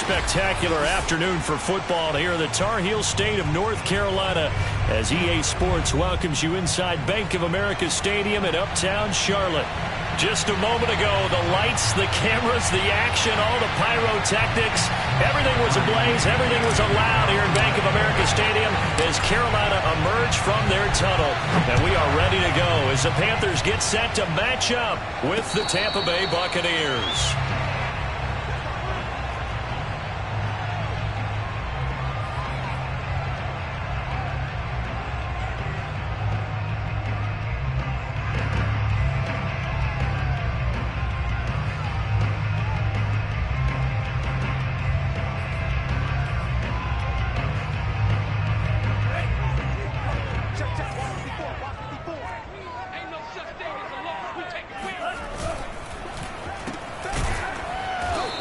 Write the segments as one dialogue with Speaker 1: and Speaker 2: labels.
Speaker 1: spectacular afternoon for football here in the Tar Heel state of North Carolina as EA Sports welcomes you inside Bank of America Stadium in uptown Charlotte. Just a moment ago, the lights, the cameras, the action, all the pyrotechnics, everything was ablaze, everything was allowed here in Bank of America Stadium as Carolina emerged from their tunnel. And we are ready to go as the Panthers get set to match up with the Tampa Bay Buccaneers.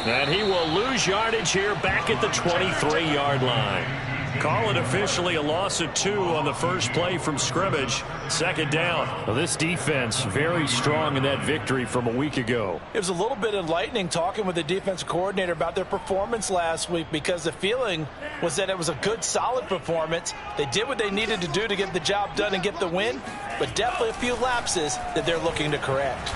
Speaker 1: And he will lose yardage here back at the 23-yard line. Call it officially a loss of 2 on the first play from scrimmage. Second down. Well, this defense very strong in that victory from a week ago.
Speaker 2: It was a little bit enlightening talking with the defensive coordinator about their performance last week because the feeling was that it was a good, solid performance. They did what they needed to do to get the job done and get the win, but definitely a few lapses that they're looking to correct.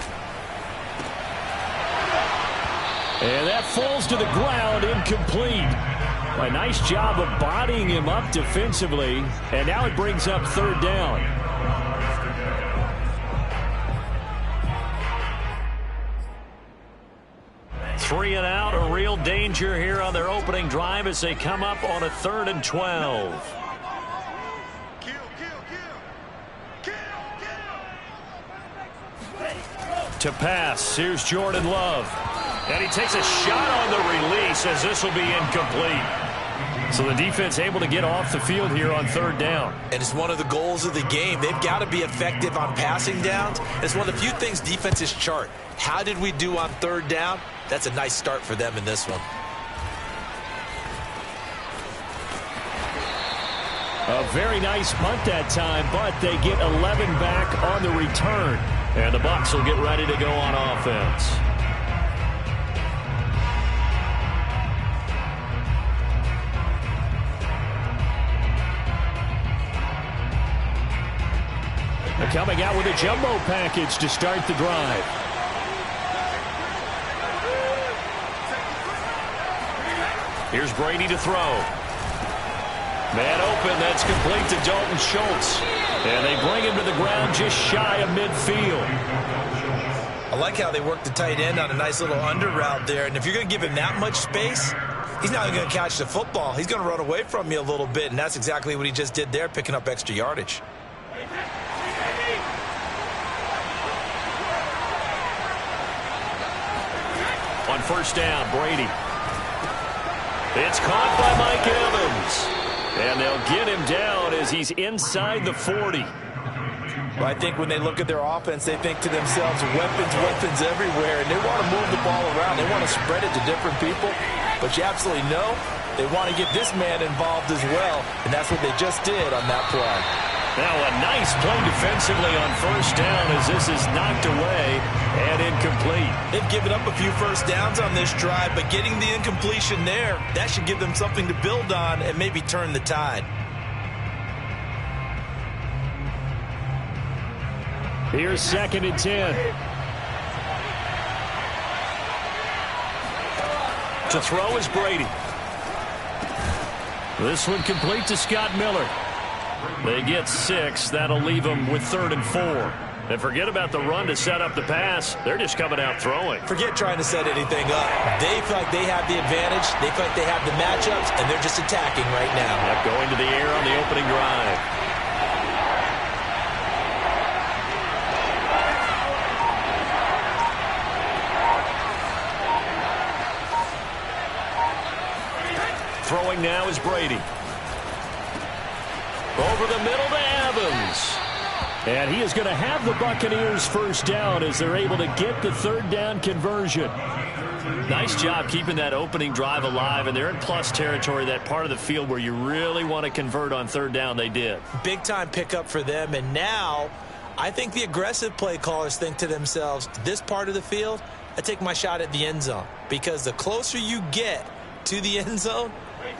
Speaker 1: And that falls to the ground, incomplete. A nice job of bodying him up defensively, and now it brings up third down. Three and out, a real danger here on their opening drive as they come up on a 3rd and 12. To pass, here's Jordan Love. And he takes a shot on the release as this will be incomplete. So the defense able to get off the field here on 3rd down.
Speaker 2: And it's one of the goals of the game. They've got to be effective on passing downs. It's one of the few things defenses chart. How did we do on 3rd down? That's a nice start for them in this one.
Speaker 1: A very nice punt that time, but they get 11 back on the return. And the Bucs will get ready to go on offense. They're coming out with a jumbo package to start the drive. Here's Brady to throw. Man open, that's complete to Dalton Schultz. And they bring him to the ground just shy of midfield.
Speaker 2: I like how they work the tight end on a nice little under route there. And if you're going to give him that much space, he's not going to catch the football. He's going to run away from you a little bit, and that's exactly what he just did there, picking up extra yardage.
Speaker 1: On first down, Brady. It's caught by Mike Evans. And they'll get him down as he's inside the 40.
Speaker 2: Well, I think when they look at their offense, they think to themselves, weapons everywhere. And they want to move the ball around. They want to spread it to different people. But you absolutely know they want to get this man involved as well. And that's what they just did on that play.
Speaker 1: Now a nice play defensively on first down as this is knocked away and incomplete.
Speaker 2: They've given up a few first downs on this drive, but getting the incompletion there, that should give them something to build on and maybe turn the tide.
Speaker 1: Here's 2nd and 10. To throw is Brady. This one complete to Scott Miller. They get 6. That'll leave them with 3rd and 4. And forget about the run to set up the pass. They're just coming out throwing.
Speaker 2: Forget trying to set anything up. They feel like they have the advantage. They feel like they have the matchups, and they're just attacking right now.
Speaker 1: Yep, going to the air on the opening drive. Throwing now is Brady. Over the middle to Evans. And he is going to have the Buccaneers first down as they're able to get the 3rd down conversion. Nice job keeping that opening drive alive, and they're in plus territory, that part of the field where you really want to convert on 3rd down. They did.
Speaker 2: Big time pickup for them, and now I think the aggressive play callers think to themselves, this part of the field, I take my shot at the end zone, because the closer you get, to the end zone,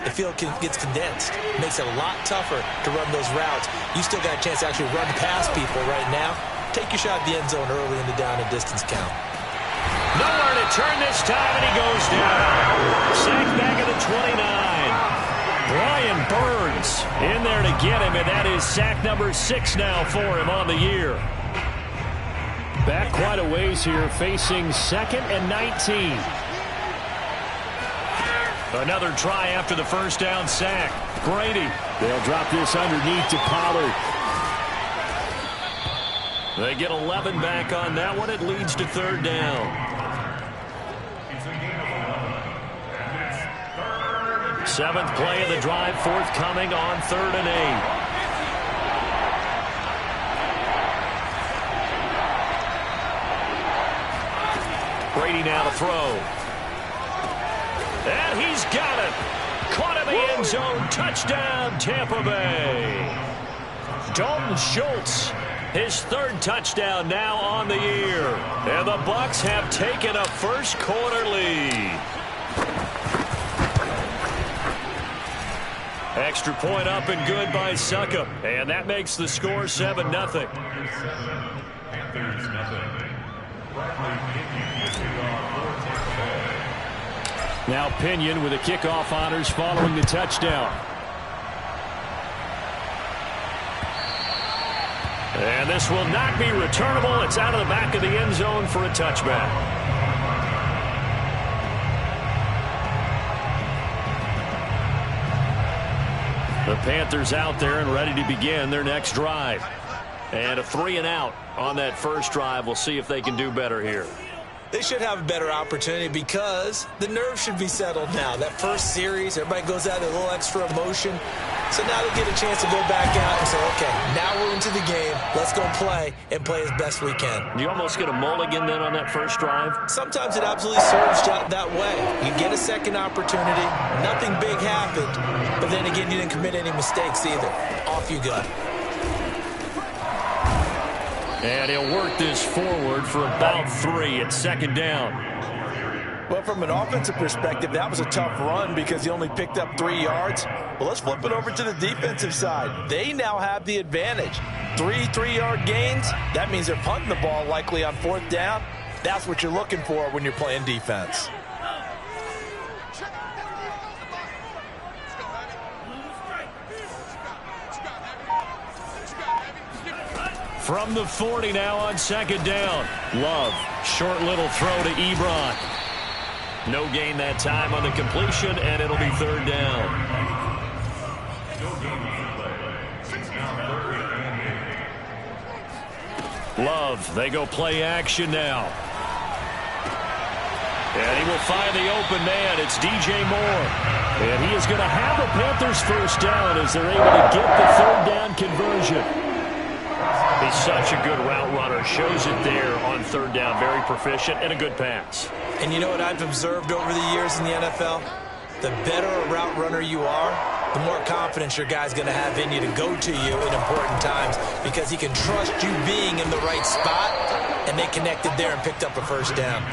Speaker 2: the field gets condensed. It makes it a lot tougher to run those routes. You still got a chance to actually run past people right now. Take your shot at the end zone early in the down and distance count.
Speaker 1: Nowhere to turn this time, and he goes down. Sacked back at the 29. Brian Burns in there to get him, and that is sack number 6 now for him on the year. Back quite a ways here, facing 2nd and 19. Another try after the first down sack. Brady. They'll drop this underneath to Pollard. They get 11 back on that one. It leads to 3rd down. 7th play of the drive forthcoming on 3rd and 8. Brady now to throw. And he's got it. Caught in the end zone. Touchdown, Tampa Bay. Dalton Schultz, his 3rd touchdown now on the year. And the Bucs have taken a first quarter lead. Extra point up and good by Succop. And that makes the score 7-0. Now Pinion with the kickoff honors following the touchdown. And this will not be returnable. It's out of the back of the end zone for a touchback. The Panthers out there and ready to begin their next drive. And a 3-and-out on that first drive. We'll see if they can do better here.
Speaker 2: They should have a better opportunity because the nerves should be settled now. That first series, everybody goes out with a little extra emotion. So now they get a chance to go back out and say, okay, now we're into the game. Let's go play and play as best we can.
Speaker 1: You almost get a mulligan then on that first drive?
Speaker 2: Sometimes it absolutely serves that way. You get a second opportunity. Nothing big happened. But then again, you didn't commit any mistakes either. Off you go.
Speaker 1: And he'll work this forward for about 3 at 2nd down.
Speaker 2: Well, from an offensive perspective, that was a tough run because he only picked up 3 yards. Well, let's flip it over to the defensive side. They now have the advantage. 3 3-yard gains. That means they're punting the ball likely on 4th down. That's what you're looking for when you're playing defense.
Speaker 1: From the 40 now on 2nd down. Love, short little throw to Ebron. No gain that time on the completion, and it'll be 3rd down. Love, they go play action now. And he will find the open man. It's DJ Moore. And he is going to have the Panthers first down as they're able to get the 3rd down conversion. He's such a good route runner. Shows it there on 3rd down. Very proficient and a good pass.
Speaker 2: And you know what I've observed over the years in the NFL? The better a route runner you are, the more confidence your guy's going to have in you to go to you in important times because he can trust you being in the right spot, and they connected there and picked up a first down.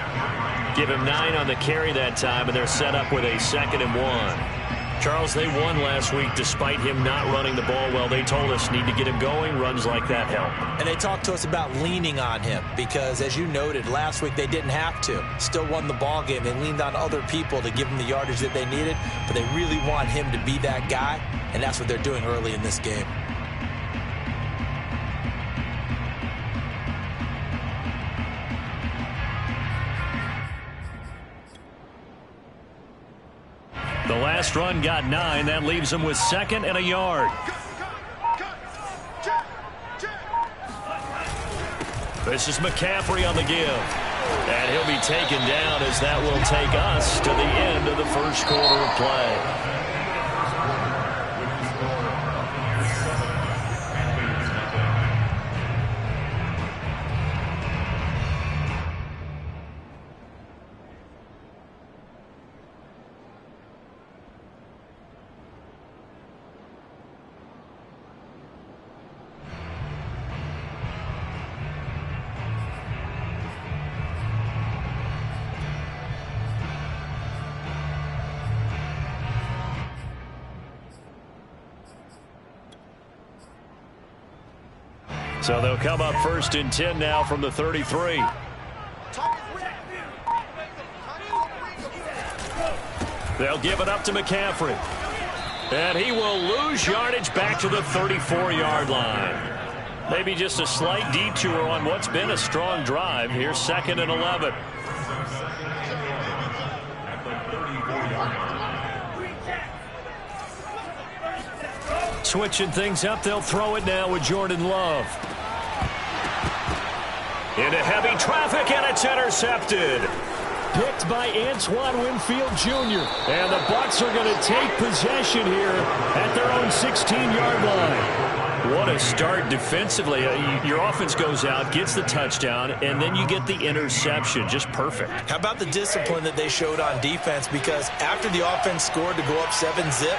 Speaker 1: Give him 9 on the carry that time, and they're set up with a 2nd and 1. Charles, they won last week despite him not running the ball well. They told us need to get him going. Runs like that help.
Speaker 2: And they talked to us about leaning on him because, as you noted, last week they didn't have to. Still won the ball game. They leaned on other people to give them the yardage that they needed, but they really want him to be that guy, and that's what they're doing early in this game.
Speaker 1: The last run got 9. That leaves him with 2nd and a yard. This is McCaffrey on the give. And he'll be taken down as that will take us to the end of the first quarter of play. So they'll come up 1st and 10 now from the 33. They'll give it up to McCaffrey. And he will lose yardage back to the 34-yard line. Maybe just a slight detour on what's been a strong drive. Here's 2nd and 11. Switching things up, they'll throw it now with Jordan Love. Into heavy traffic, and it's intercepted. Picked by Antoine Winfield Jr. And the Bucs are going to take possession here at their own 16-yard line. What a start defensively. Your offense goes out, gets the touchdown, and then you get the interception. Just perfect.
Speaker 2: How about the discipline that they showed on defense? Because after the offense scored to go up 7-zip,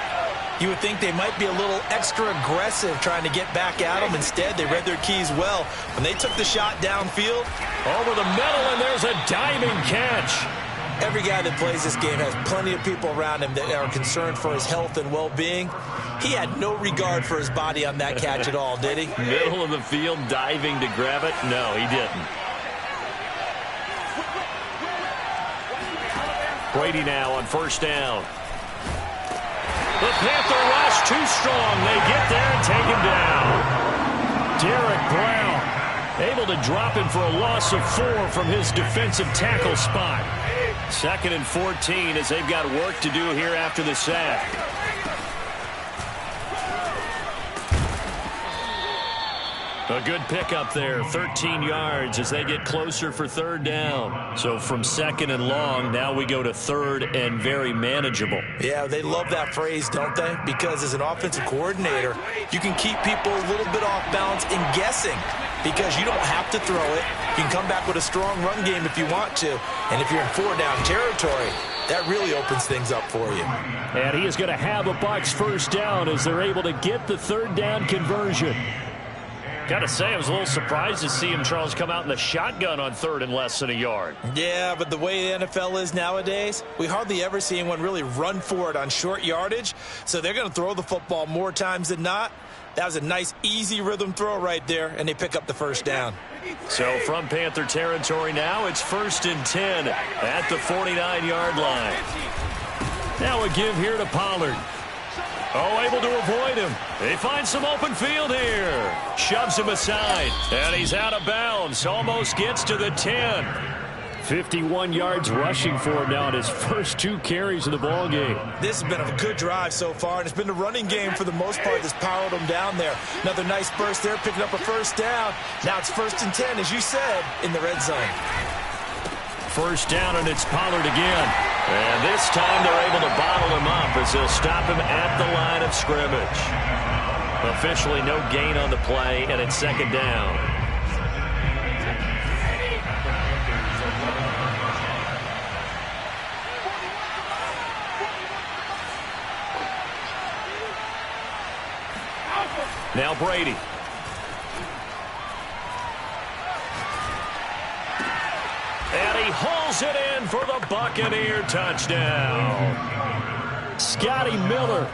Speaker 2: you would think they might be a little extra aggressive trying to get back at them. Instead, they read their keys well. When they took the shot downfield,
Speaker 1: over the middle, and there's a diving catch.
Speaker 2: Every guy that plays this game has plenty of people around him that are concerned for his health and well-being. He had no regard for his body on that catch at all, did he?
Speaker 1: Middle of the field, diving to grab it? No, he didn't. Brady now on 1st down. The Panther rush too strong. They get there and take him down. Derek Brown able to drop him for a loss of 4 from his defensive tackle spot. 2nd and 14 as they've got work to do here after the sack. A good pickup there, 13 yards as they get closer for 3rd down. So from 2nd and long, now we go to 3rd and very manageable.
Speaker 2: Yeah, they love that phrase, don't they? Because as an offensive coordinator, you can keep people a little bit off balance and guessing because you don't have to throw it. You can come back with a strong run game if you want to. And if you're in 4-down territory, that really opens things up for you.
Speaker 1: And he is going to have a Bucs 1st down as they're able to get the 3rd down conversion. Got to say, I was a little surprised to see him, Charles, come out in the shotgun on 3rd and less than a yard.
Speaker 2: Yeah, but the way the NFL is nowadays, we hardly ever see anyone really run for it on short yardage. So they're going to throw the football more times than not. That was a nice, easy rhythm throw right there, and they pick up the 1st down.
Speaker 1: So from Panther territory now, it's 1st and 10 at the 49-yard line. Now a give here to Pollard. Oh, able to avoid him. They find some open field here. Shoves him aside, and he's out of bounds. Almost gets to the 10. 51 yards rushing for him now in his first 2 carries of the ball game.
Speaker 2: This has been a good drive so far, and it's been the running game for the most part that's powered them down there. Another nice burst there, picking up a 1st down. Now it's 1st and 10, as you said, in the red zone.
Speaker 1: 1st down, and it's Pollard again. And this time they're able to bottle him up as they'll stop him at the line of scrimmage. Officially no gain on the play, and it's 2nd down. Now Brady. And he hauls it in for the Buccaneer touchdown. Scotty Miller,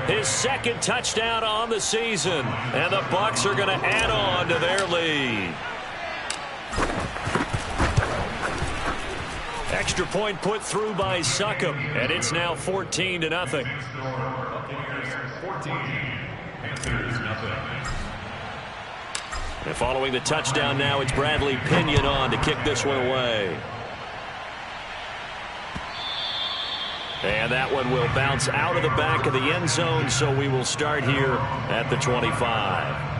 Speaker 1: his 2nd touchdown on the season. And the Bucs are going to add on to their lead. Extra point put through by Succop, and it's now 14-0. And following the touchdown now, it's Bradley Pinion on to kick this one away. And that one will bounce out of the back of the end zone, so we will start here at the 25.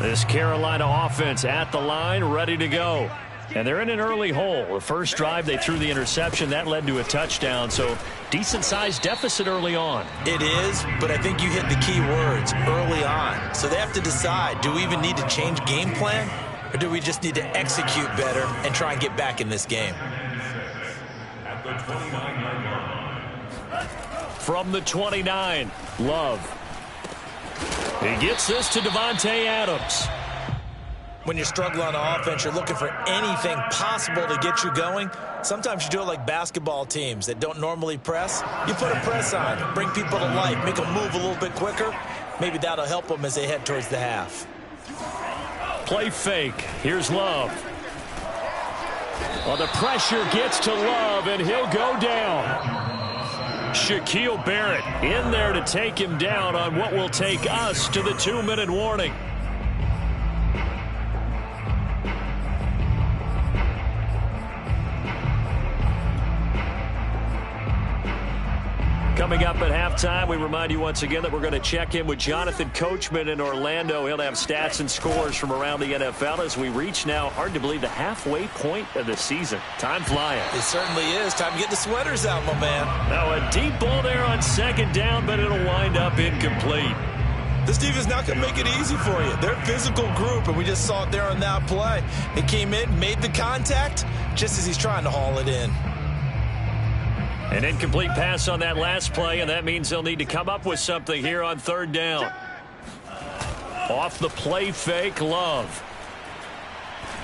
Speaker 1: This Carolina offense at the line, ready to go. And they're in an early hole. The first drive, they threw the interception. That led to a touchdown, so decent-sized deficit early on.
Speaker 2: It is, but I think you hit the key words, early on. So they have to decide, do we even need to change game plan, or do we just need to execute better and try and get back in this game?
Speaker 1: From the 29, Love. He gets this to Devontae Adams.
Speaker 2: When you're struggling on offense, you're looking for anything possible to get you going. Sometimes you do it like basketball teams that don't normally press. You put a press on, bring people to life, make them move a little bit quicker. maybe that'll help them as they head towards the half.
Speaker 1: Play fake. Here's Love. Well, the pressure gets to Love, and he'll go down. Shaquille Barrett in there to take him down on what will take us to the 2-minute warning. Coming up at halftime, we remind you once again that we're going to check in with Jonathan Coachman in Orlando. He'll have stats and scores from around the NFL as we reach now, hard to believe, the halfway point of the season. Time flying.
Speaker 2: It certainly is. Time to get the sweaters out, my man.
Speaker 1: Now a deep ball there on second down, but it'll wind up incomplete.
Speaker 2: This defense not going to make it easy for you. They're a physical group, and we just saw it there on that play. They came in, made the contact, just as he's trying to haul it in.
Speaker 1: An incomplete pass on that last play, and that means they'll need to come up with something here on third down. Off the play fake, Love.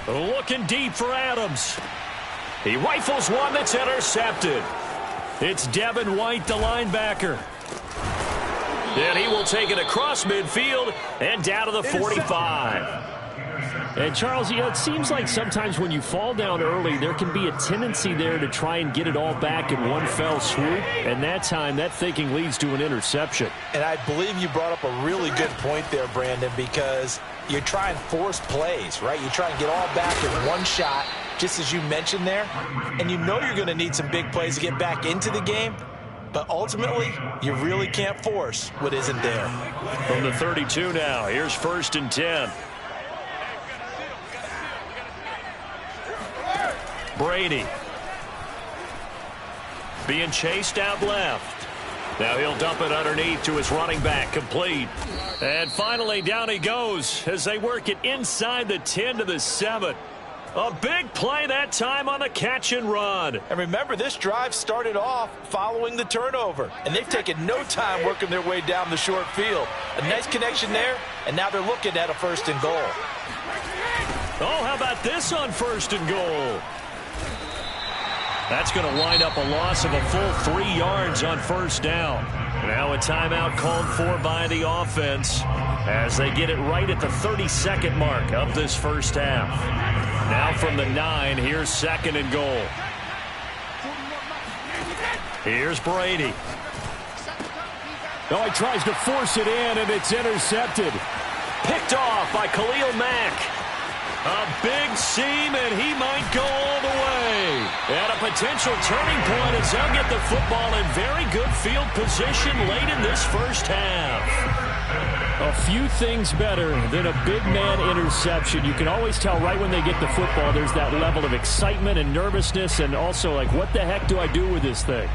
Speaker 1: Looking deep for Adams. He rifles one that's intercepted. It's Devin White, the linebacker. And he will take it across midfield and down to the 45. And, Charles, you know, it seems like sometimes when you fall down early, there can be a tendency there to try and get it all back in one fell swoop. And that time, that thinking leads to an interception.
Speaker 2: And I believe you brought up a really good point there, Brandon, because you're trying force plays, right? You try and get all back in one shot, just as you mentioned there. And you know you're going to need some big plays to get back into the game. But ultimately, you really can't force what isn't there.
Speaker 1: From the 32 now, here's 1st and 10. Brady being chased out left. Now he'll dump it underneath to his running back, complete. And finally down he goes as they work it inside the 10 to the 7. A big play that time on the catch and run.
Speaker 2: And remember, this drive started off following the turnover, and they've taken no time working their way down the short field. A nice connection there, and now they're looking at a 1st and goal.
Speaker 1: Oh, how about this on 1st and goal? That's going to wind up a loss of a full 3 yards on 1st down. Now a timeout called for by the offense as they get it right at the 32nd mark of this first half. Now from the 9, here's 2nd and goal. Here's Brady. Oh, he tries to force it in, and it's intercepted. Picked off by Khalil Mack. A big seam, and he might go all the way. At a potential turning point as they'll get the football in very good field position late in this first half. A few things better than a big man interception. You can always tell right when they get the football, there's that level of excitement and nervousness, and also like, what the heck do I do with this thing?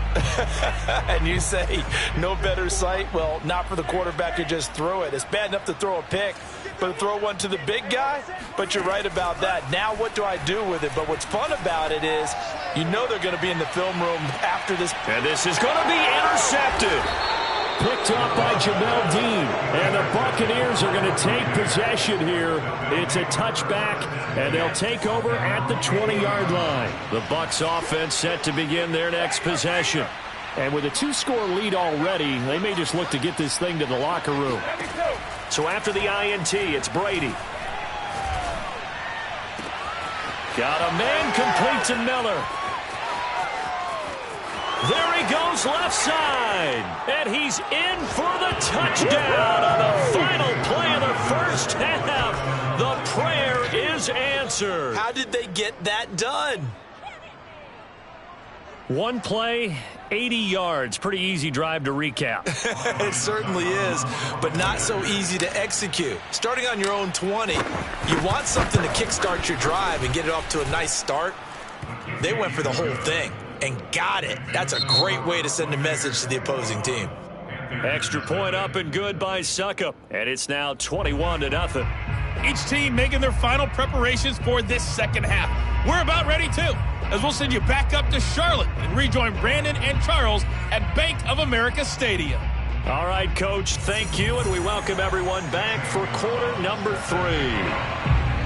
Speaker 2: And you say, no better sight? Well, not for the quarterback to just throw it. It's bad enough to throw a pick, but to throw one to the big guy? But you're right about that. Now what do I do with it? But what's fun about it is you know they're going to be in the film room after this.
Speaker 1: And this is going to be intercepted. Picked up by Jamel Dean. And the Buccaneers are going to take possession here. It's a touchback, and they'll take over at the 20-yard line. The Bucs offense set to begin their next possession. And with a 2-score lead already, they may just look to get this thing to the locker room. So after the INT, it's Brady. Got a man complete to Miller. There he goes left side. And he's in for the touchdown on the final play of the first half. The prayer is answered.
Speaker 2: How did they get that done?
Speaker 1: One play, 80 yards. Pretty easy drive to recap.
Speaker 2: It certainly is, but not so easy to execute. Starting on your own 20, you want something to kickstart your drive and get it off to a nice start. They went for the whole thing and got it. That's a great way to send a message to the opposing team.
Speaker 1: Extra point up and good by Suckup. And it's now 21-0.
Speaker 3: Each team making their final preparations for this second half. We're about ready, too, as we'll send you back up to Charlotte and rejoin Brandon and Charles at Bank of America Stadium.
Speaker 1: All right, Coach, thank you, and we welcome everyone back for quarter number 3.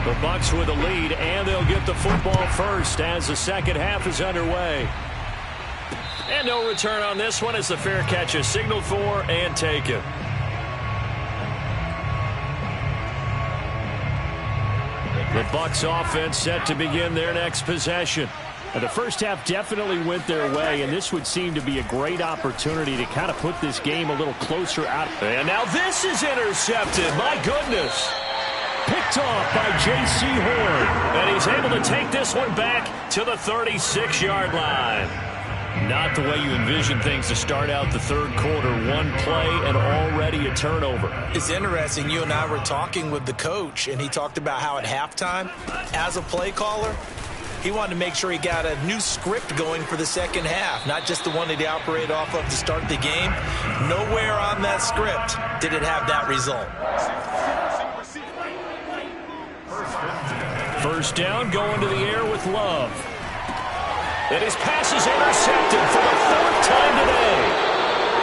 Speaker 1: The Bucs with a lead, and they'll get the football first as the second half is underway. And no return on this one as the fair catch is signaled for and taken. The Bucs offense set to begin their next possession. The first half definitely went their way, and this would seem to be a great opportunity to kind of put this game a little closer out. And now this is intercepted. My goodness. Picked off by J.C. Horn. And he's able to take this one back to the 36-yard line. Not the way you envision things to start out the third quarter. One play and already a turnover.
Speaker 2: It's interesting. You and I were talking with the coach, and he talked about how at halftime, as a play caller, he wanted to make sure he got a new script going for the second half, not just the one that he operated off of to start the game. Nowhere on that script did it have that result.
Speaker 1: First down, going to the air with Love. And his pass is intercepted for the fourth time today.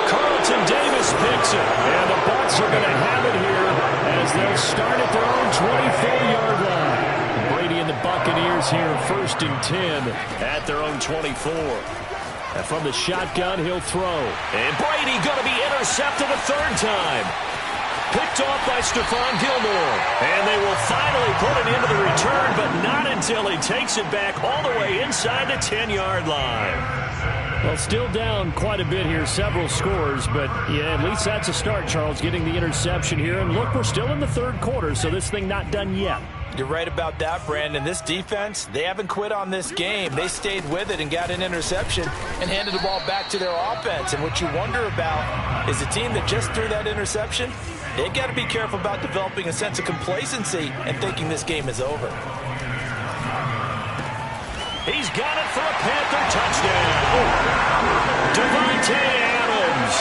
Speaker 1: Carlton Davis picks it. And the Bucs are going to have it here as they'll start at their own 24-yard line. Brady and the Buccaneers here, 1st and 10 at their own 24. And from the shotgun, he'll throw. And Brady going to be intercepted a third time. Picked off by Stephon Gilmore. And they will finally put it into the return, but not until he takes it back all the way inside the 10-yard line. Well, still down quite a bit here, several scores, but yeah, at least that's a start, Charles, getting the interception here. And look, we're still in the third quarter, so this thing not done yet.
Speaker 2: You're right about that, Brandon. This defense, they haven't quit on this game. They stayed with it and got an interception and handed the ball back to their offense. And what you wonder about is the team that just threw that interception, they've got to be careful about developing a sense of complacency and thinking this game is over.
Speaker 1: He's got it for a Panther touchdown. Devontae Adams,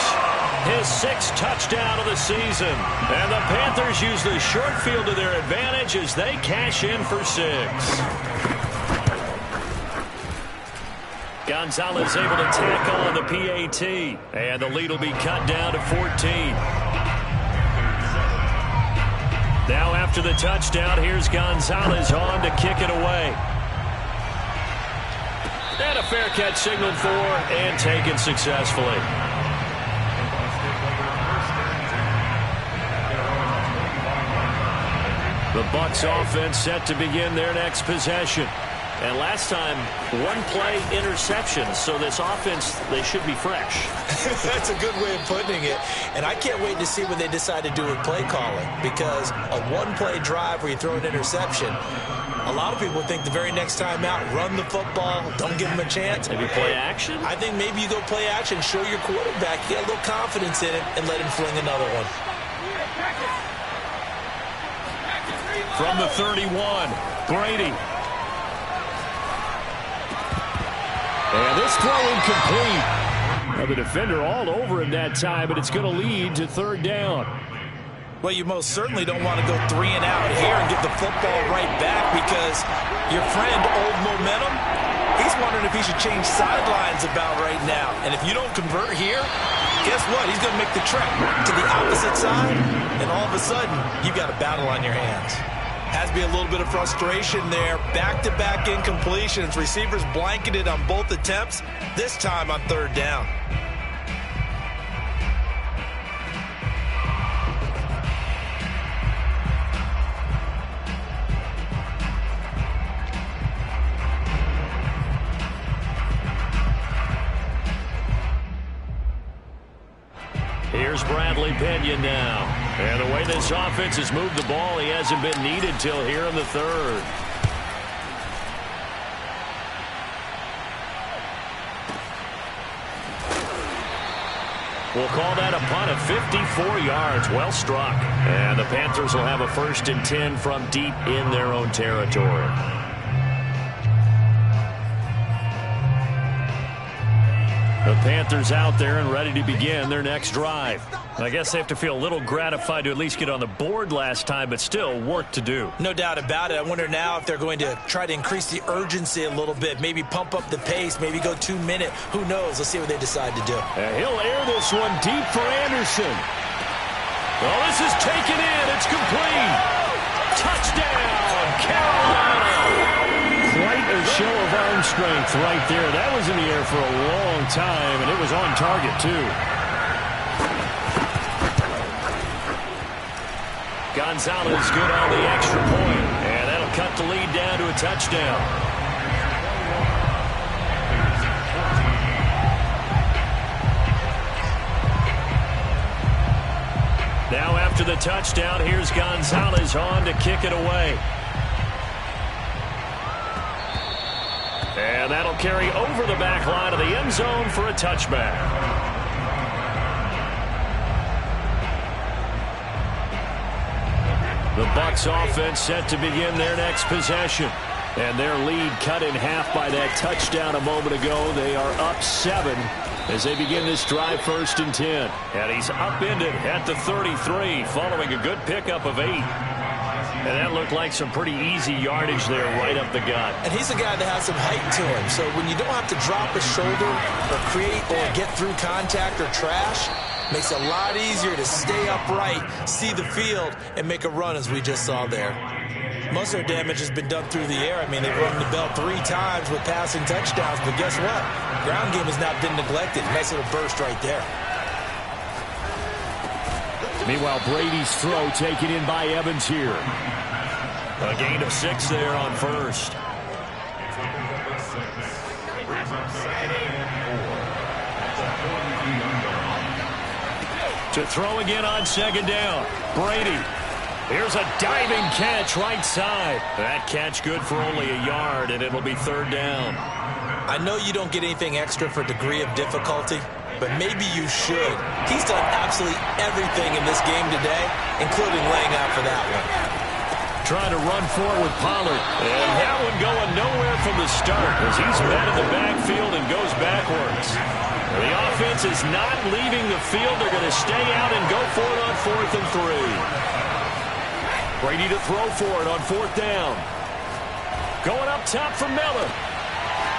Speaker 1: his 6th touchdown of the season. And the Panthers use the short field to their advantage as they cash in for 6. Gonzalez able to tackle on the PAT. And the lead will be cut down to 14. Now after the touchdown, here's Gonzalez on to kick it away. And a fair catch signaled for and taken successfully. The Bucs offense set to begin their next possession. And last time, one play interception. So this offense, they should be fresh.
Speaker 2: That's a good way of putting it. And I can't wait to see what they decide to do with play calling. Because a one-play drive where you throw an interception, a lot of people think the very next time out, run the football, don't give them a chance.
Speaker 1: Maybe play action?
Speaker 2: I think maybe you go play action, show your quarterback, you get a little confidence in it, and let him fling another one.
Speaker 1: From the 31, Brady. And this throw incomplete. Now the defender all over him that time, but it's going to lead to 3rd down.
Speaker 2: Well, you most certainly don't want to go 3 and out here and get the football right back because your friend, Old Momentum, he's wondering if he should change sidelines about right now. And if you don't convert here, guess what? He's going to make the trek to the opposite side, and all of a sudden, you've got a battle on your hands. Has to be a little bit of frustration there. Back-to-back incompletions. Receivers blanketed on both attempts, this time on 3rd down.
Speaker 1: Here's Bradley Pinion now. And the way this offense has moved the ball, he hasn't been needed till here in the 3rd. We'll call that a punt of 54 yards. Well struck. And the Panthers will have a 1st and 10 from deep in their own territory. The Panthers out there and ready to begin their next drive. I guess they have to feel a little gratified to at least get on the board last time, but still work to do.
Speaker 2: No doubt about it. I wonder now if they're going to try to increase the urgency a little bit, maybe pump up the pace, maybe go 2 minute. Who knows? Let's see what they decide to do.
Speaker 1: And he'll air this one deep for Anderson. Well, this is taken in. It's complete. Touchdown, Carolina. Quite a show of arm strength right there. That was in the air for a long time, and it was on target, too. Gonzalez good on the extra point, and that'll cut the lead down to a touchdown. Now after the touchdown, here's Gonzalez on to kick it away. And that'll carry over the back line of the end zone for a touchback. The Bucs offense set to begin their next possession. And their lead cut in half by that touchdown a moment ago. They are up 7 as they begin this drive, 1st and 10. And he's upended at the 33 following a good pickup of 8. And that looked like some pretty easy yardage there right up the gut.
Speaker 2: And he's a guy that has some height to him. So when you don't have to drop a shoulder or create or get through contact or trash, makes it a lot easier to stay upright, see the field, and make a run as we just saw there. Most of their damage has been done through the air. I mean, they've run the bell 3 times with passing touchdowns. But guess what? Ground game has not been neglected. Nice little burst right there.
Speaker 1: Meanwhile, Brady's throw taken in by Evans here. A gain of 6 there on 1st. To throw again on 2nd down. Brady. Here's a diving catch right side. That catch good for only a yard, and it'll be 3rd down.
Speaker 2: I know you don't get anything extra for degree of difficulty, but maybe you should. He's done absolutely everything in this game today, including laying out for that one.
Speaker 1: Trying to run forward with Pollard. And that one going nowhere from the start as he's met in the backfield and goes backwards. The offense is not leaving the field. They're going to stay out and go for it on 4th and 3. Brady to throw for it on 4th down. Going up top for Miller.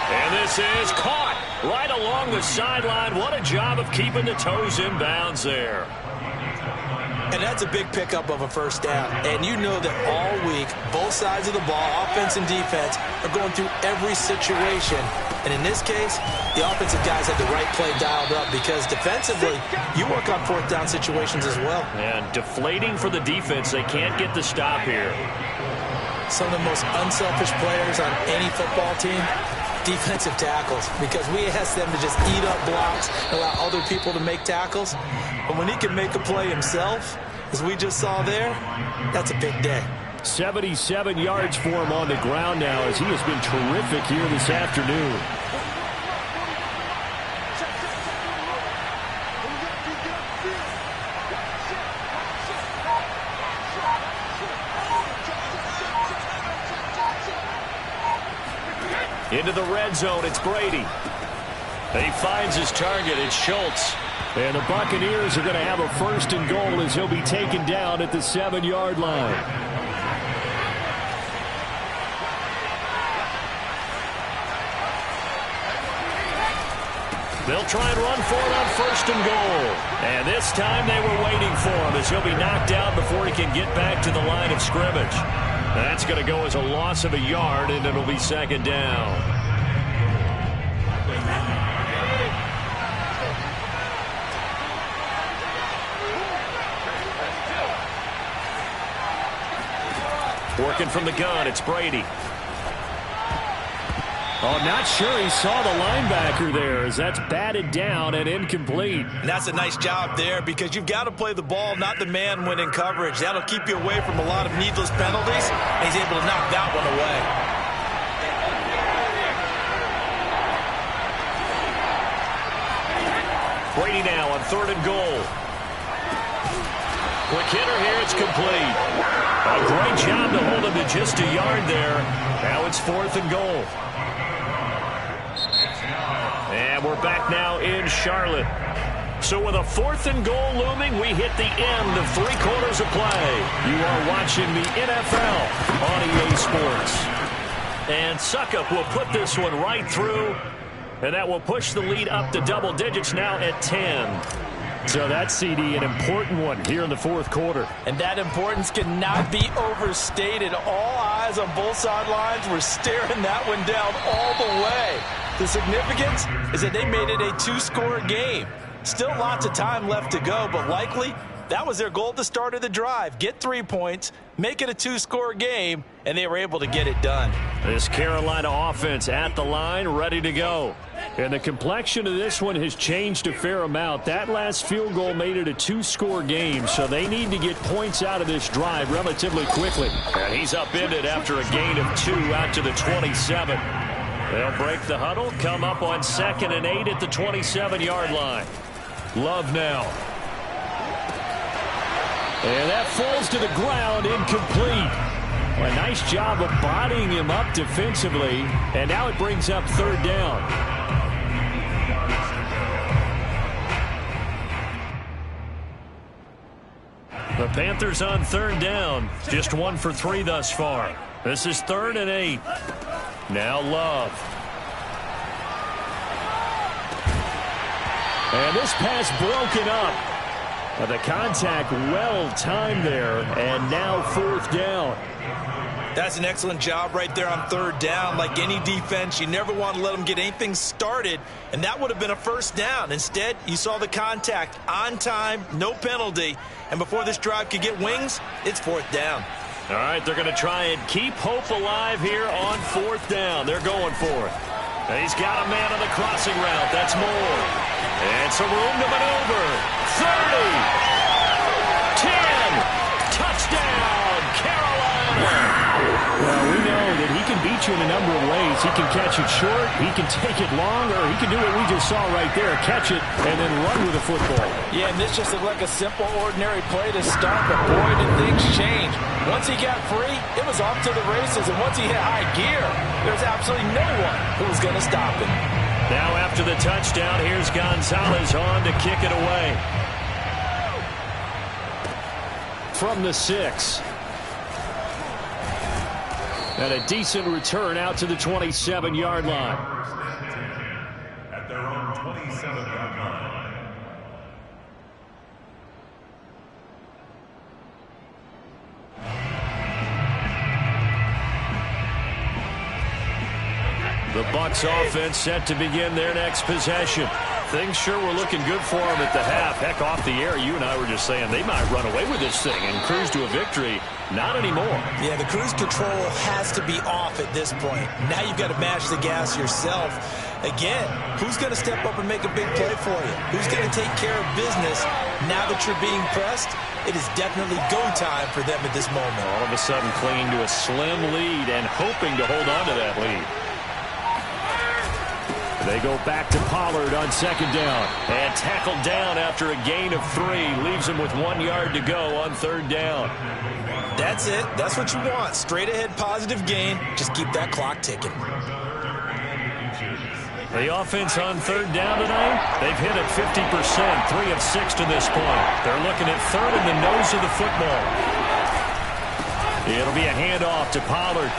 Speaker 1: And this is caught right along the sideline. What a job of keeping the toes in bounds there.
Speaker 2: And that's a big pickup of a 1st down. And you know that all week, both sides of the ball, offense and defense, are going through every situation. And in this case, the offensive guys had the right play dialed up because defensively, you work on 4th down situations as well.
Speaker 1: And deflating for the defense. They can't get the stop here.
Speaker 2: Some of the most unselfish players on any football team, defensive tackles, because we ask them to just eat up blocks, allow other people to make tackles. But when he can make a play himself, as we just saw there, that's a big day.
Speaker 1: 77 yards for him on the ground now as he has been terrific here this afternoon. Into the red zone, it's Brady. He finds his target, it's Schultz. And the Buccaneers are going to have a 1st and goal as he'll be taken down at the 7-yard line. They'll try and run for it on 1st and goal. And this time they were waiting for him as he'll be knocked out before he can get back to the line of scrimmage. That's going to go as a loss of a yard, and it'll be 2nd down. Working from the gun, it's Brady. Oh, not sure he saw the linebacker there as that's batted down and incomplete.
Speaker 2: And that's a nice job there because you've got to play the ball, not the man when in coverage. That'll keep you away from a lot of needless penalties, and he's able to knock that one away.
Speaker 1: Brady now on 3rd and goal. Quick hitter here, it's complete. A great job to hold him to just a yard there. Now it's 4th and goal. And we're back now in Charlotte. So with a 4th and goal looming, we hit the end of 3 quarters of play. You are watching the NFL on EA Sports. And Suckup will put this one right through, and that will push the lead up to double digits now at 10. So that's, CD, an important one here in the 4th quarter.
Speaker 2: And that importance cannot be overstated. All eyes on both sidelines were staring that one down all the way. The significance is that they made it a 2-score game. Still lots of time left to go, but likely That was their goal at the start of the drive. Get 3 points, make it a 2-score game, and they were able to get it done.
Speaker 1: This Carolina offense at the line, ready to go. And the complexion of this one has changed a fair amount. That last field goal made it a 2-score game, so they need to get points out of this drive relatively quickly. And he's upended after a gain of 2 out to the 27. They'll break the huddle, come up on 2nd and 8 at the 27-yard line. Love now. And that falls to the ground, incomplete. A nice job of bodying him up defensively, and now it brings up 3rd down. The Panthers on 3rd down, just 1 for 3 thus far. This is 3rd and 8. Now Love. And this pass broken up. The contact well timed there, and now 4th down.
Speaker 2: That's an excellent job right there on 3rd down. Like any defense, you never want to let them get anything started, and that would have been a 1st down. Instead, you saw the contact on time, no penalty, and before this drive could get wings, it's 4th down.
Speaker 1: All right, they're going to try and keep hope alive here on 4th down. They're going for it. He's got a man on the crossing route. That's Moore. And some room to maneuver. 30. 10. Touchdown, Carolina. Well, we know that he can beat you in a number of ways. He can catch it short, he can take it long, or he can do what we just saw right there, catch it and then run with the football.
Speaker 2: Yeah, and this just looked like a simple, ordinary play to start, but boy, did things change. Once he got free, it was off to the races, and once he hit high gear, there's absolutely no one who was going to stop him.
Speaker 1: Now after the touchdown, here's Gonzalez on to kick it away. From the 6. And a decent return out to the 27-yard line.
Speaker 4: At their own 27-yard line.
Speaker 1: The Bucs offense set to begin their next possession. Things sure were looking good for them at the half. Heck, off the air, you and I were just saying they might run away with this thing and cruise to a victory. Not anymore.
Speaker 2: Yeah, the cruise control has to be off at this point. Now you've got to match the gas yourself. Again, who's going to step up and make a big play for you? Who's going to take care of business now that you're being pressed? It is definitely go time for them at this moment.
Speaker 1: All of a sudden clinging to a slim lead and hoping to hold on to that lead. They go back to Pollard on 2nd down. And tackled down after a gain of 3. Leaves him with 1 yard to go on 3rd down.
Speaker 2: That's it. That's what you want. Straight ahead positive gain. Just keep that clock ticking.
Speaker 1: The offense on 3rd down tonight, they've hit it 50%, 3 of 6 to this point. They're looking at 3rd in the nose of the football. It'll be a handoff to Pollard.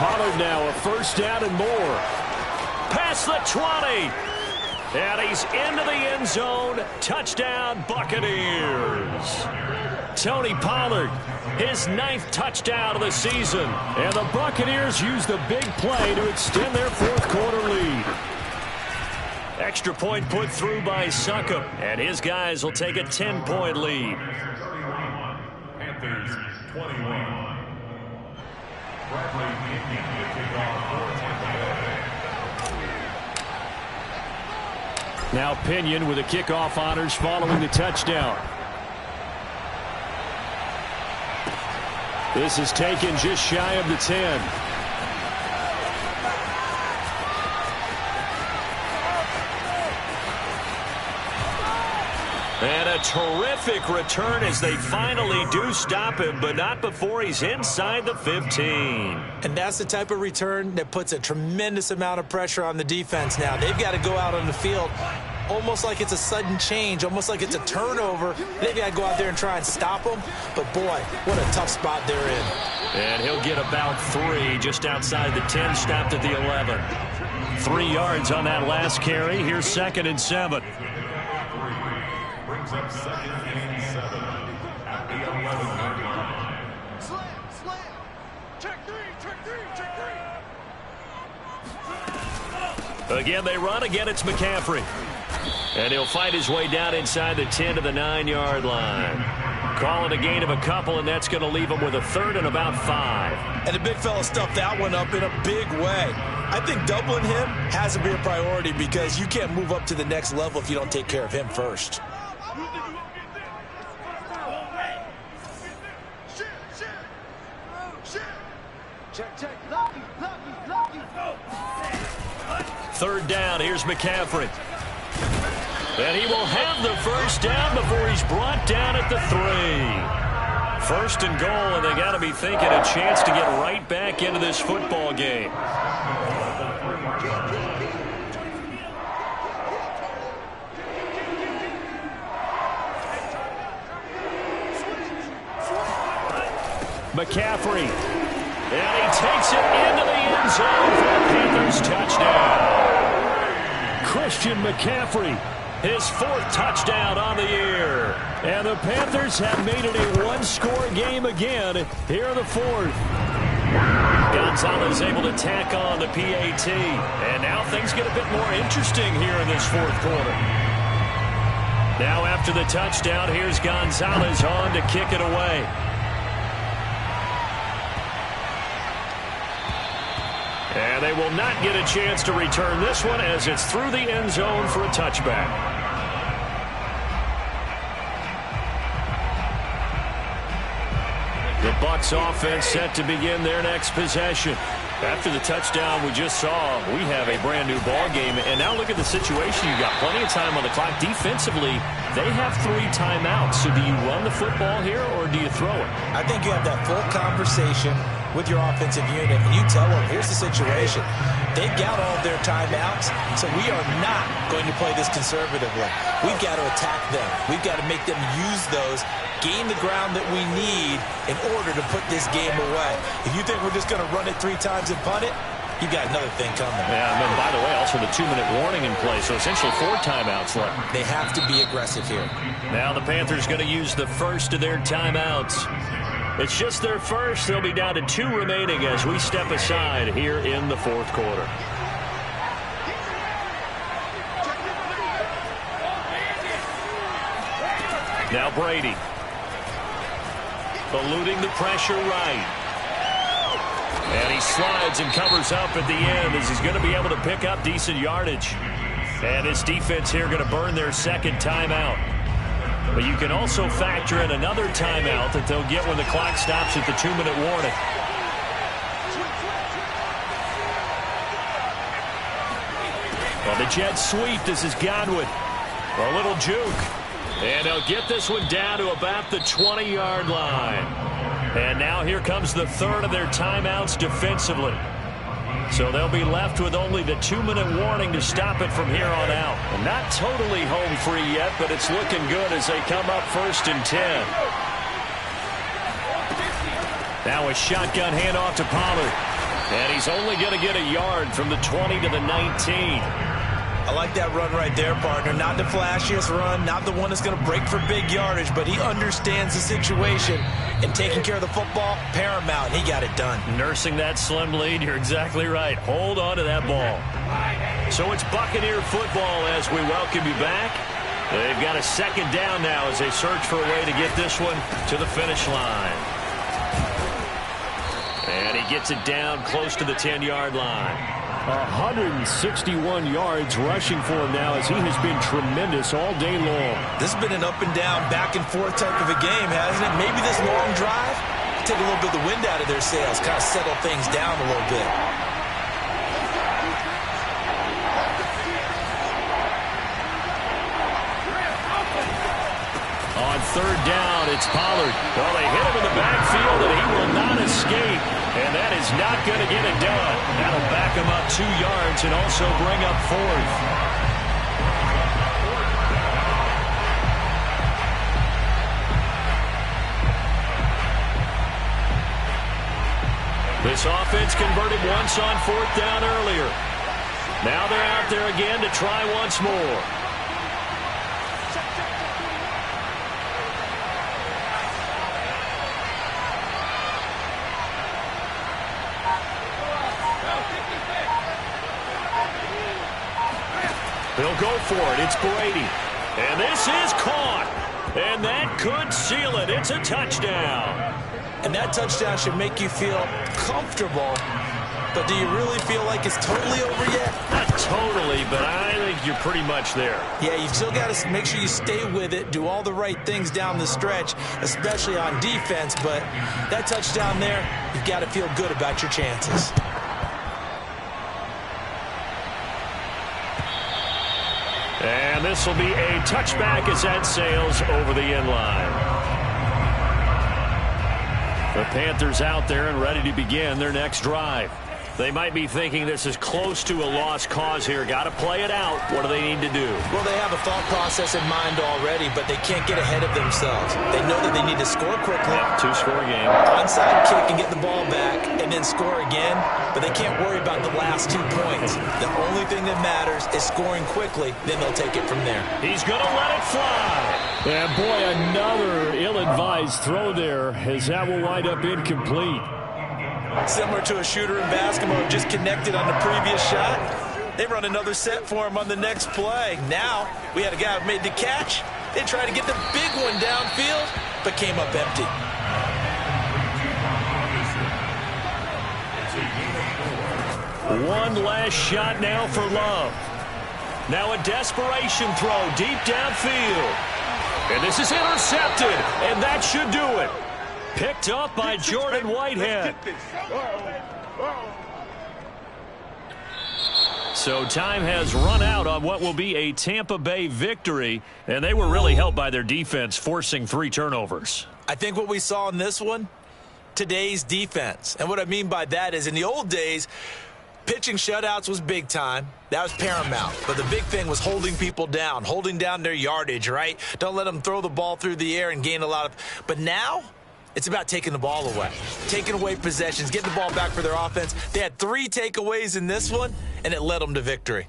Speaker 1: Pollard now a 1st down and more. Past the 20. And he's into the end zone. Touchdown, Buccaneers. Tony Pollard, his 9th touchdown of the season. And the Buccaneers use the big play to extend their 4th quarter lead. Extra point put through by Succop. And his guys will take a 10-point lead.
Speaker 4: Panthers 21. Bradley making the kickoff for Tampa Bay.
Speaker 1: Now Pinion with the kickoff honors following the touchdown. This is taken just shy of the 10. And a terrific return as they finally do stop him, but not before he's inside the 15.
Speaker 2: And that's the type of return that puts a tremendous amount of pressure on the defense now. They've got to go out on the field almost like it's a sudden change, almost like it's a turnover. They've got to go out there and try and stop them. But, boy, what a tough spot they're in.
Speaker 1: And he'll get about 3 just outside the 10, stopped at the 11. 3 yards on that last carry. Here's 2nd and 7.
Speaker 4: Brings up 2nd and 7 at the 11-yard line.
Speaker 5: Slam. Check 3.
Speaker 1: Again, they run. Again, it's McCaffrey. And he'll fight his way down inside the 10 to the 9-yard line. Call it a gain of a couple, and that's going to leave them with a third and about 5.
Speaker 2: And the big fella stuffed that one up in a big way. I think doubling him has to be a priority because you can't move up to the next level if you don't take care of him first.
Speaker 1: Third down, here's McCaffrey. And he will have the first down before he's brought down at the 3. First and goal, and they got to be thinking a chance to get right back into this football game. McCaffrey. And he takes it into the end zone for a Panthers touchdown. Christian McCaffrey, his 4th touchdown on the year. And the Panthers have made it a one-score game again here in the 4th. Gonzalez able to tack on the PAT. And now things get a bit more interesting here in this 4th quarter. Now after the touchdown, here's Gonzalez on to kick it away. And they will not get a chance to return this one as it's through the end zone for a touchback. The Bucs offense set to begin their next possession. After the touchdown we just saw, we have a brand new ball game. And now look at the situation. You've got plenty of time on the clock. Defensively, they have 3 timeouts. So do you run the football here or do you throw it?
Speaker 2: I think you have that full conversation with your offensive unit, and you tell them, here's the situation. They've got all of their timeouts, so we are not going to play this conservatively. We've got to attack them. We've got to make them use those, gain the ground that we need in order to put this game away. If you think we're just going to run it 3 times and punt it, you've got another thing coming.
Speaker 1: Yeah, and then, by the way, also the 2-minute warning in play, so essentially 4 timeouts left.
Speaker 2: They have to be aggressive here.
Speaker 1: Now the Panthers going to use the first of their timeouts. It's just their first. They'll be down to 2 remaining as we step aside here in the 4th quarter. Now Brady. Eluding the pressure right. And he slides and covers up at the end as he's going to be able to pick up decent yardage. And his defense here going to burn their 2nd timeout. But you can also factor in another timeout that they'll get when the clock stops at the 2-minute warning. Well, the jet sweep. This is Godwin. A little juke. And they'll get this one down to about the 20-yard line. And now here comes the 3rd of their timeouts defensively. So they'll be left with only the 2-minute warning to stop it from here on out. And not totally home free yet, but it's looking good as they come up 1st and 10. Now a shotgun handoff to Pollard. And he's only going to get a yard from the 20 to the 19.
Speaker 2: I like that run right there, partner. Not the flashiest run, not the one that's going to break for big yardage, but he understands the situation, and taking care of the football, paramount. He got it done.
Speaker 1: Nursing that slim lead, you're exactly right. Hold on to that ball. So it's Buccaneer football as we welcome you back. They've got a 2nd down now as they search for a way to get this one to the finish line. And he gets it down close to the 10-yard line. 161 yards rushing for him now as he has been tremendous all day long.
Speaker 2: This has been an up and down, back and forth type of a game, hasn't it? Maybe this long drive, take a little bit of the wind out of their sails, kind of settle things down a little bit.
Speaker 1: On 3rd down, it's Pollard. Well, they hit him in the backfield, and he will not escape. And that is not going to get it done. That'll back him up 2 yards and also bring up 4th. This offense converted once on 4th down earlier. Now they're out there again to try once more. They'll go for it. It's Brady. And this is caught. And that could seal it. It's a touchdown.
Speaker 2: And that touchdown should make you feel comfortable. But do you really feel like it's totally over yet?
Speaker 1: Not totally, but I think you're pretty much there.
Speaker 2: Yeah, you've still got to make sure you stay with it, do all the right things down the stretch, especially on defense. But that touchdown there, you've got to feel good about your chances.
Speaker 1: And this will be a touchback as that sails over the end line. The Panthers out there and ready to begin their next drive. They might be thinking this is close to a lost cause here. Got to play it out. What do they need to do?
Speaker 2: Well, they have a thought process in mind already, but they can't get ahead of themselves. They know that they need to score quickly.
Speaker 1: Yeah, 2-score game.
Speaker 2: Onside kick and get the ball back and then score again, but they can't worry about the last 2 points. The only thing that matters is scoring quickly, then they'll take it from there.
Speaker 1: He's going to let it fly. And boy, another ill-advised throw there as that will wind up incomplete.
Speaker 2: Similar to a shooter in basketball, just connected on the previous shot. They run another set for him on the next play. Now, we had a guy who made the catch. They tried to get the big one downfield, but came up empty.
Speaker 1: One last shot now for Love. Now a desperation throw deep downfield. And this is intercepted, and that should do it. Picked up by Jordan Whitehead. So time has run out on what will be a Tampa Bay victory, and they were really helped by their defense, forcing 3 turnovers.
Speaker 2: I think what we saw in this one, today's defense. And what I mean by that is in the old days, pitching shutouts was big time. That was paramount. But the big thing was holding people down, holding down their yardage, right? Don't let them throw the ball through the air and gain a lot of... But now, it's about taking the ball away, taking away possessions, getting the ball back for their offense. They had 3 takeaways in this one, and it led them to victory.